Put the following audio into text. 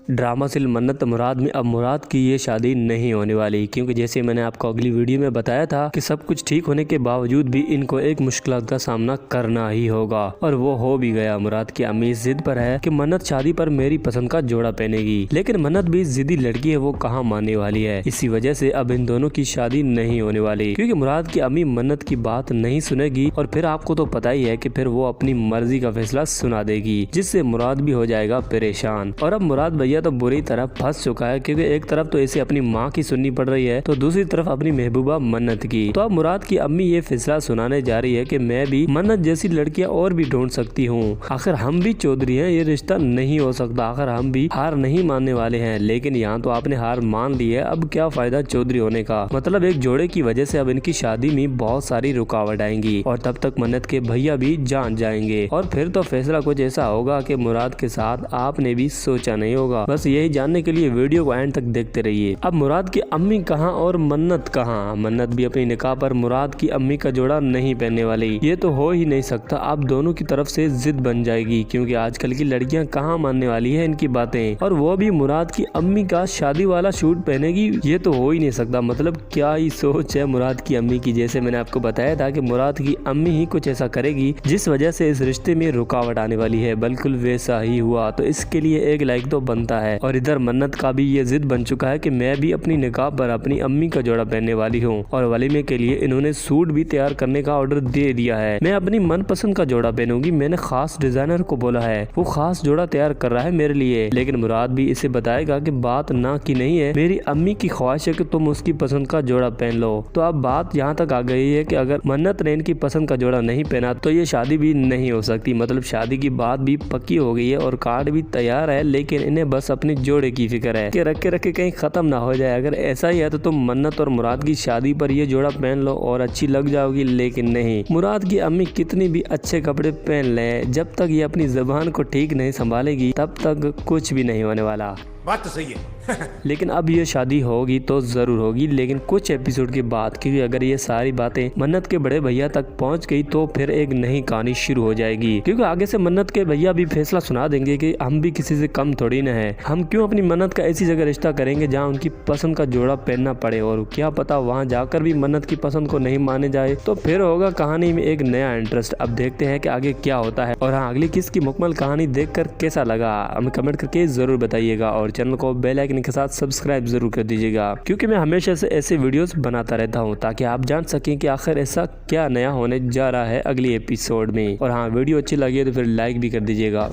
Drama seal मन्नत मुराद में अब मुराद की ये शादी नहीं होने वाली, क्योंकि जैसे मैंने आपको अगली वीडियो में बताया था कि सब कुछ ठीक होने के बावजूद भी इनको एक मुश्किल का सामना करना ही होगा, और वो हो भी गया। मुराद की अम्मी जिद पर है कि मन्नत शादी पर मेरी पसंद का जोड़ा पहनेगी, लेकिन मन्नत भी जिद्दी लड़की है, वो कहाँ मानने वाली है। इसी वजह से अब इन दोनों की शादी नहीं होने वाली, क्योंकि मुराद की अम्मी मन्नत की बात नहीं सुनेगी, और फिर आपको तो पता ही है कि फिर वो अपनी मर्जी का फैसला सुना देगी, जिससे मुराद भी हो जाएगा परेशान। और अब मुराद भैया तो बुरी तरह फंस चुका है, क्योंकि एक तरफ तो इसे अपनी माँ की सुननी पड़ रही है, तो दूसरी तरफ अपनी महबूबा मन्नत की। तो अब मुराद की अम्मी ये फैसला सुनाने जा रही है कि मैं भी मन्नत जैसी लड़कियां और भी ढूंढ सकती हूँ। आखिर हम भी चौधरी हैं, ये रिश्ता नहीं हो सकता। आखिर हम भी हार नहीं मानने वाले हैं, लेकिन यहाँ तो आपने हार मान ली है, अब क्या फायदा चौधरी होने का। मतलब एक जोड़े की वजह से अब इनकी शादी में बहुत सारी रुकावट आएंगी, और तब तक मन्नत के भैया भी जान जाएंगे, और फिर तो फैसला कुछ ऐसा होगा कि मुराद के साथ आपने भी सोचा नहीं होगा। बस यही जानने के लिए वीडियो को एंड तक देखते रहिए। अब मुराद की अम्मी कहाँ और मन्नत कहाँ? मन्नत भी अपनी निकाह पर मुराद की अम्मी का जोड़ा नहीं पहनने वाली, ये तो हो ही नहीं सकता। अब दोनों की तरफ से जिद बन जाएगी, क्योंकि आजकल की लड़कियां कहाँ मानने वाली है इनकी बातें, और वो भी मुराद की अम्मी का शादी वाला सूट पहनेगी, ये तो हो ही नहीं सकता। मतलब क्या ही सोच है मुराद की अम्मी की। जैसे मैंने आपको बताया था कि मुराद की अम्मी ही कुछ ऐसा करेगी जिस वजह से इस रिश्ते में रुकावट आने वाली है, बिल्कुल वैसा ही हुआ। तो इसके लिए एक लाइक तो बनता है। और इधर मन्नत का भी ये जिद बन चुका है कि मैं भी अपनी निकाह पर अपनी अम्मी का जोड़ा पहनने वाली हूँ, और वलीमे के लिए इन्होंने सूट भी तैयार करने का ऑर्डर दे दिया है। मैं अपनी मनपसंद का जोड़ा पहनूंगी, मैंने खास डिजाइनर को बोला है, वो खास जोड़ा तैयार कर रहा है मेरे लिए। लेकिन मुराद भी इसे बताएगा कि बात ना की नहीं है, मेरी अम्मी की ख्वाहिश है कि तुम उसकी पसंद का जोड़ा पहन लो। तो अब बात यहाँ तक आ गई है कि अगर मन्नत ने इनकी पसंद का जोड़ा नहीं पहना तो ये शादी भी नहीं हो सकती। मतलब शादी की बात भी पक्की हो गई है और कार्ड भी तैयार है, लेकिन इन्हें बस अपने जोड़े की फिक्र है कि रखे रखे कहीं खत्म ना हो जाए। अगर ऐसा ही है तो तुम मन्नत और मुराद की शादी पर ये जोड़ा पहन लो और अच्छी लग जाओगी, लेकिन नहीं। मुराद की अम्मी कितनी भी अच्छे कपड़े पहन ले, जब तक ये अपनी जुबान को ठीक नहीं संभालेगी तब तक कुछ भी नहीं होने वाला। बात तो सही है। लेकिन अब ये शादी होगी तो जरूर होगी, लेकिन कुछ एपिसोड के बाद, क्योंकि अगर ये सारी बातें मन्नत के बड़े भैया तक पहुंच गई तो फिर एक नई कहानी शुरू हो जाएगी। क्योंकि आगे से मन्नत के भैया भी फैसला सुना देंगे कि हम भी किसी से कम थोड़ी न है, हम क्यों अपनी मन्नत का ऐसी जगह रिश्ता करेंगे जहाँ उनकी पसंद का जोड़ा पहनना पड़े, और क्या पता वहाँ जाकर भी मन्नत की पसंद को नहीं माने जाए। तो फिर होगा कहानी में एक नया इंटरेस्ट। अब देखते हैं कि आगे क्या होता है, और हाँ, अगली किस की मुकम्मल कहानी देखकर कैसा लगा हमें कमेंट करके जरूर बताइएगा, और चैनल को बेल आइकन के साथ सब्सक्राइब जरूर कर दीजिएगा, क्योंकि मैं हमेशा से ऐसे वीडियोस बनाता रहता हूं ताकि आप जान सकें कि आखिर ऐसा क्या नया होने जा रहा है अगली एपिसोड में। और हाँ, वीडियो अच्छी लगी तो फिर लाइक भी कर दीजिएगा।